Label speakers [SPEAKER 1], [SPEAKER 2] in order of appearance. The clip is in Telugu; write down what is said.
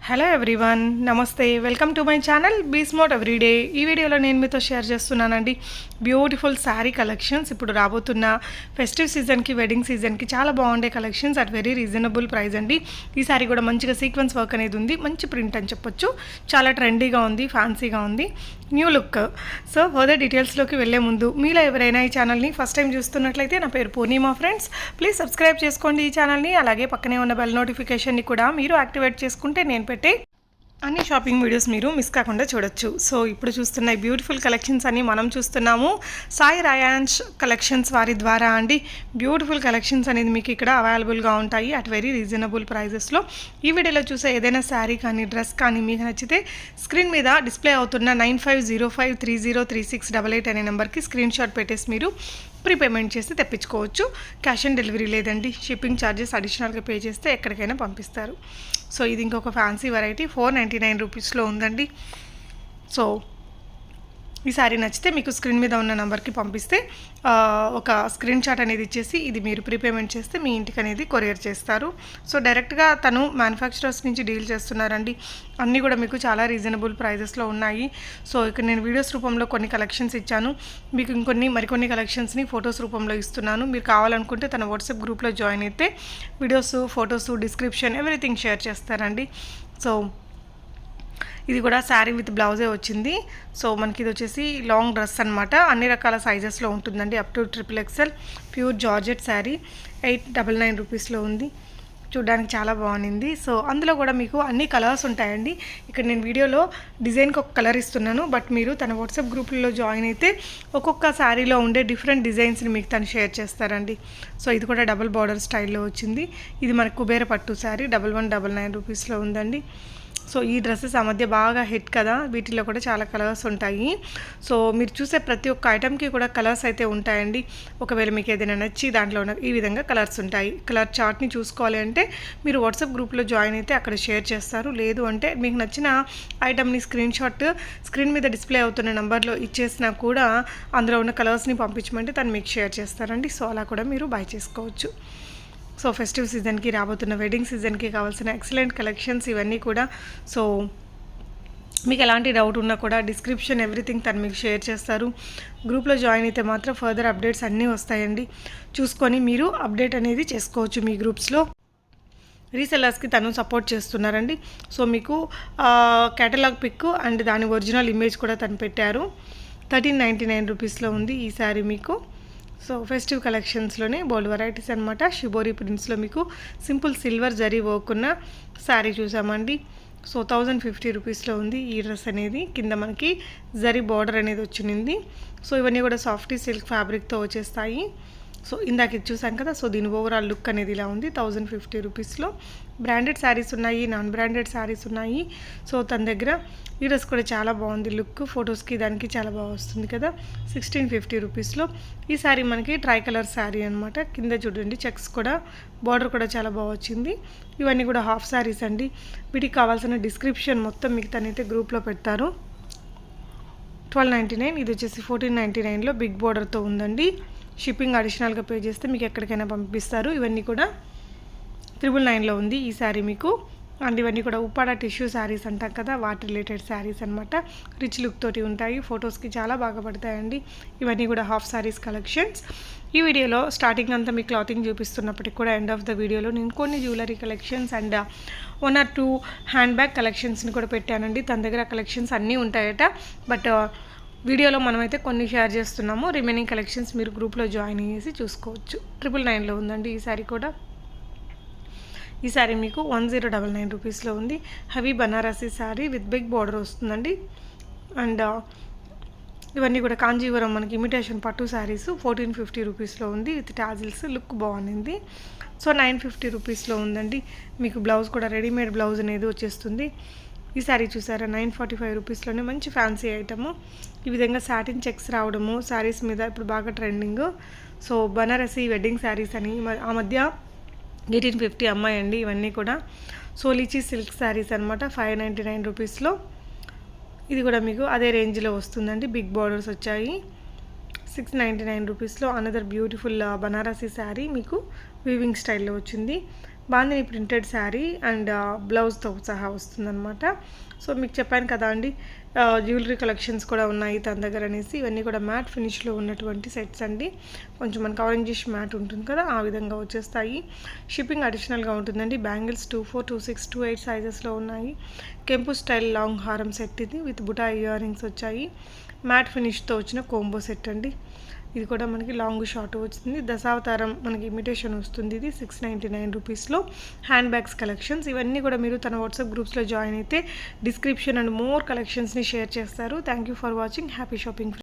[SPEAKER 1] హలో ఎవ్రీవన్, నమస్తే. Welcome to my channel Be Smart Everyday. ఈ వీడియోలో నేను మీతో షేర్ చేస్తున్నానండి బ్యూటిఫుల్ శారీ కలెక్షన్స్. ఇప్పుడు రాబోతున్న ఫెస్టివ్ సీజన్కి, వెడ్డింగ్ సీజన్కి చాలా బాగుండే collections at very reasonable price అండి. ఈ శారీ కూడా మంచిగా సీక్వెన్స్ వర్క్ అనేది ఉంది, మంచి ప్రింట్ అని చెప్పొచ్చు. చాలా ట్రెండీగా ఉంది, ఫ్యాన్సీగా ఉంది, న్యూ లుక్. సో ఫర్దర్ డీటెయిల్స్లోకి వెళ్ళే ముందు మీలో ఎవరైనా ఈ ఛానల్ని ఫస్ట్ టైం చూస్తున్నట్లయితే, నా పేరు పూర్ణిమా ఫ్రెండ్స్, ప్లీజ్ సబ్స్క్రైబ్ చేసుకోండి ఈ ఛానల్ని. అలాగే పక్కనే ఉన్న బెల్ నోటిఫికేషన్ని కూడా మీరు యాక్టివేట్ చేసుకుంటే నేను పెట్టే అన్ని షాపింగ్ వీడియోస్ మీరు మిస్ కాకుండా చూడొచ్చు. సో ఇప్పుడు చూస్తున్న బ్యూటిఫుల్ కలెక్షన్స్ అన్ని మనం చూస్తున్నాము సాయి రాయాంష్ కలెక్షన్స్ వారి ద్వారా అండి. బ్యూటిఫుల్ కలెక్షన్స్ అనేది మీకు ఇక్కడ అవైలబుల్గా ఉంటాయి అట్ వెరీ రీజనబుల్ ప్రైజెస్లో. ఈ వీడియోలో చూసే ఏదైనా శారీ కానీ, డ్రెస్ కానీ మీకు నచ్చితే స్క్రీన్ మీద డిస్ప్లే అవుతున్న 9505303688 అనే నెంబర్కి స్క్రీన్ షాట్ పెట్టేసి మీరు ప్రీపేమెంట్ చేసి తెప్పించుకోవచ్చు. క్యాష్ ఆన్ డెలివరీ లేదండి, షిప్పింగ్ ఛార్జెస్ అడిషనల్గా పే చేస్తే ఎక్కడికైనా పంపిస్తారు. సో ఇది ఇంకొక ఫ్యాన్సీ వెరైటీ 499 రూపీస్లో ఉందండి. సో ఈ సారీ నచ్చితే మీకు స్క్రీన్ మీద ఉన్న నెంబర్కి పంపిస్తే ఒక స్క్రీన్ షాట్ అనేది ఇచ్చేసి ఇది మీరు ప్రీపేమెంట్ చేస్తే మీ ఇంటికి అనేది కొరియర్ చేస్తారు. సో డైరెక్ట్గా తను మ్యానుఫ్యాక్చరర్స్ నుంచి డీల్ చేస్తున్నారండి. అన్నీ కూడా మీకు చాలా రీజనబుల్ ప్రైజెస్లో ఉన్నాయి. సో ఇక్కడ నేను వీడియోస్ రూపంలో కొన్ని కలెక్షన్స్ ఇచ్చాను, మీకు మరికొన్ని కలెక్షన్స్ని ఫొటోస్ రూపంలో ఇస్తున్నాను. మీరు కావాలనుకుంటే తన వాట్సాప్ గ్రూప్లో జాయిన్ అయితే videos, photos, description everything share చేస్తారండి. సో ఇది కూడా శారీ విత్ బ్లౌజే వచ్చింది. సో మనకి ఇది వచ్చేసి లాంగ్ డ్రెస్ అనమాట, అన్ని రకాల సైజెస్లో ఉంటుందండి. Up to XXL pure georgette sari 899 రూపీస్లో ఉంది. చూడడానికి చాలా బాగుంది. సో అందులో కూడా మీకు అన్ని కలర్స్ ఉంటాయండి. ఇక్కడ నేను వీడియోలో డిజైన్కి ఒక కలర్ ఇస్తున్నాను, బట్ మీరు తన వాట్సాప్ గ్రూప్లో జాయిన్ అయితే ఒక్కొక్క శారీలో ఉండే డిఫరెంట్ డిజైన్స్ని మీకు తను షేర్ చేస్తారండి. సో ఇది కూడా డబుల్ బార్డర్ స్టైల్లో వచ్చింది. ఇది మనకు కుబేర పట్టు శారీ 1199 రూపీస్లో ఉందండి. సో ఈ డ్రెస్సెస్ ఆ మధ్య బాగా హిట్ కదా, వీటిలో కూడా చాలా కలర్స్ ఉంటాయి. సో మీరు చూసే ప్రతి ఒక్క ఐటమ్కి కూడా కలర్స్ అయితే ఉంటాయండి. ఒకవేళ మీకు ఏదైనా నచ్చి దాంట్లో ఈ విధంగా కలర్స్ ఉంటాయి. కలర్ చార్ట్ని చూసుకోవాలి అంటే మీరు వాట్సాప్ గ్రూప్లో జాయిన్ అయితే అక్కడ షేర్ చేస్తారు. లేదు అంటే మీకు నచ్చిన ఐటమ్ని స్క్రీన్ షాట్ స్క్రీన్ మీద డిస్ప్లే అవుతున్న నెంబర్లో ఇచ్చేసినా కూడా అందులో ఉన్న కలర్స్ని పంపించమంటే తను మీకు షేర్ చేస్తారండి. సో అలా కూడా మీరు బై చేసుకోవచ్చు. సో ఫెస్టివ్ సీజన్కి, రాబోతున్న వెడ్డింగ్ సీజన్కి కావాల్సిన ఎక్సలెంట్ కలెక్షన్స్ ఇవన్నీ కూడా. సో మీకు ఎలాంటి డౌట్ ఉన్నా కూడా డిస్క్రిప్షన్ ఎవ్రీథింగ్ తను మీకు షేర్ చేస్తారు. గ్రూప్లో జాయిన్ అయితే మాత్రం ఫర్దర్ అప్డేట్స్ అన్నీ వస్తాయండి. చూసుకొని మీరు అప్డేట్ అనేది చేసుకోవచ్చు మీ గ్రూప్స్లో. రీసెల్లర్స్కి తను సపోర్ట్ చేస్తున్నారండి. సో మీకు కేటలాగ్ పిక్ అండ్ దాని ఒరిజినల్ ఇమేజ్ కూడా తను పెట్టారు. 1399 రూపీస్లో ఉంది ఈ శారీ మీకు. సో ఫెస్టివ్ కలెక్షన్స్లోనే బోల్డ్ వెరైటీస్ అనమాట. షిబోరి ప్రింట్స్లో మీకు సింపుల్ సిల్వర్ జరీ వర్క్ ఉన్న శారీ చూసామండి. సో 1050 రూపీస్లో ఉంది ఈ డ్రెస్ అనేది. కింద మనకి జరీ బార్డర్ అనేది వచ్చింది. సో ఇవన్నీ కూడా సాఫ్టీ సిల్క్ ఫ్యాబ్రిక్తో వచ్చేస్తాయి. సో ఇందాక ఇది చూసాం కదా. సో దీని ఓవరాల్ లుక్ అనేది ఇలా ఉంది 1050 రూపీస్లో. బ్రాండెడ్ శారీస్ ఉన్నాయి, నాన్ బ్రాండెడ్ శారీస్ ఉన్నాయి. సో తన దగ్గర ఈ డ్రెస్ కూడా చాలా బాగుంది లుక్, ఫొటోస్కి దానికి చాలా బాగా వస్తుంది కదా. 1650 రూపీస్లో ఈ శారీ మనకి ట్రై కలర్ శారీ అనమాట. కింద చూడండి చెక్స్ కూడా, బార్డర్ కూడా చాలా బాగా వచ్చింది. ఇవన్నీ కూడా హాఫ్ శారీస్ అండి. వీటికి కావాల్సిన డిస్క్రిప్షన్ మొత్తం మీకు తనైతే గ్రూప్లో పెడతారు. 1299, ఇది వచ్చేసి 1499లో బిగ్ బార్డర్తో ఉందండి. షిప్పింగ్ అడిషనల్గా పే చేస్తే మీకు ఎక్కడికైనా పంపిస్తారు. ఇవన్నీ కూడా 999లో ఉంది ఈ శారీ మీకు. అండ్ ఇవన్నీ కూడా ఉప్పాడ టిష్యూ శారీస్ అంటాం కదా, వాటి రిలేటెడ్ శారీస్ అనమాట. రిచ్ లుక్ తోటి ఉంటాయి, ఫొటోస్కి చాలా బాగా పడతాయండి. ఇవన్నీ కూడా హాఫ్ శారీస్ కలెక్షన్స్. ఈ వీడియోలో స్టార్టింగ్ అంతా మీ క్లాతింగ్ చూపిస్తున్నప్పటికి కూడా ఎండ్ ఆఫ్ ద వీడియోలో నేను కొన్ని jewellery collections and 1 or 2 hand bag కలెక్షన్స్ని కూడా పెట్టానండి. తన దగ్గర కలెక్షన్స్ అన్నీ ఉంటాయట, బట్ వీడియోలో మనమైతే కొన్ని షేర్ చేస్తున్నాము. రిమైనింగ్ కలెక్షన్స్ మీరు గ్రూప్లో జాయిన్ అయ్యేసి చూసుకోవచ్చు. 999లో ఉందండి ఈ శారీ కూడా. ఈ శారీ మీకు 1099 రూపీస్లో ఉంది. Heavy Banarasi sari with big border వస్తుందండి. అండ్ ఇవన్నీ కూడా కాంజీవరం మనకి ఇమిటేషన్ పట్టు శారీస్ 1450 రూపీస్లో ఉంది విత్ టాజిల్స్. లుక్ బాగుంది. సో 950 రూపీస్లో ఉందండి. మీకు బ్లౌజ్ కూడా రెడీమేడ్ బ్లౌజ్ అనేది వచ్చేస్తుంది. ఈ శారీ చూసారా 945 రూపీస్లోనే మంచి ఫ్యాన్సీ ఐటము. ఈ విధంగా సాటిన్ చెక్స్ రావడము శారీస్ మీద ఇప్పుడు బాగా trending. So Banarasi wedding saris అని ఆ మధ్య 1850 అమ్మాయండి ఇవన్నీ కూడా. సో లీచీ సిల్క్ శారీస్ అనమాట 599 రూపీస్లో. ఇది కూడా మీకు అదే రేంజ్లో వస్తుందండి. బిగ్ బార్డర్స్ వచ్చాయి. 699 రూపీస్లో అనదర్ బ్యూటిఫుల్ బనారసీ శారీ మీకు వీవింగ్ స్టైల్లో వచ్చింది. బాందిని ప్రింటెడ్ శారీ అండ్ బ్లౌజ్తో సహా వస్తుందన్నమాట. సో మీకు చెప్పాను కదా అండి, జ్యువెలరీ కలెక్షన్స్ కూడా ఉన్నాయి తన దగ్గర అనేసి. ఇవన్నీ కూడా మ్యాట్ ఫినిష్లో ఉన్నటువంటి సెట్స్ అండి. కొంచెం మనకు ఆరెంజిష్ మ్యాట్ ఉంటుంది కదా, ఆ విధంగా వచ్చేస్తాయి. షిప్పింగ్ అడిషనల్గా ఉంటుందండి. బ్యాంగిల్స్ 24, 26, 28 సైజెస్లో ఉన్నాయి. కెంపు స్టైల్ లాంగ్ హారం సెట్ ఇది విత్ బుటా ఇయర్ రింగ్స్ వచ్చాయి. మ్యాట్ ఫినిష్తో వచ్చిన కోంబో సెట్ అండి. ఇది కూడా మనకి లాంగ్ షార్ట్ వచ్చింది. దశావతారం మనకి ఇమిటేషన్ వస్తుంది. ఇది 699 రూపీస్లో హ్యాండ్ బ్యాగ్స్ కలెక్షన్స్. ఇవన్నీ కూడా మీరు తన వాట్సాప్ గ్రూప్స్లో జాయిన్ అయితే డిస్క్రిప్షన్ అండ్ మోర్ కలెక్షన్స్ని షేర్ చేస్తారు. Thank you for watching. Happy shopping.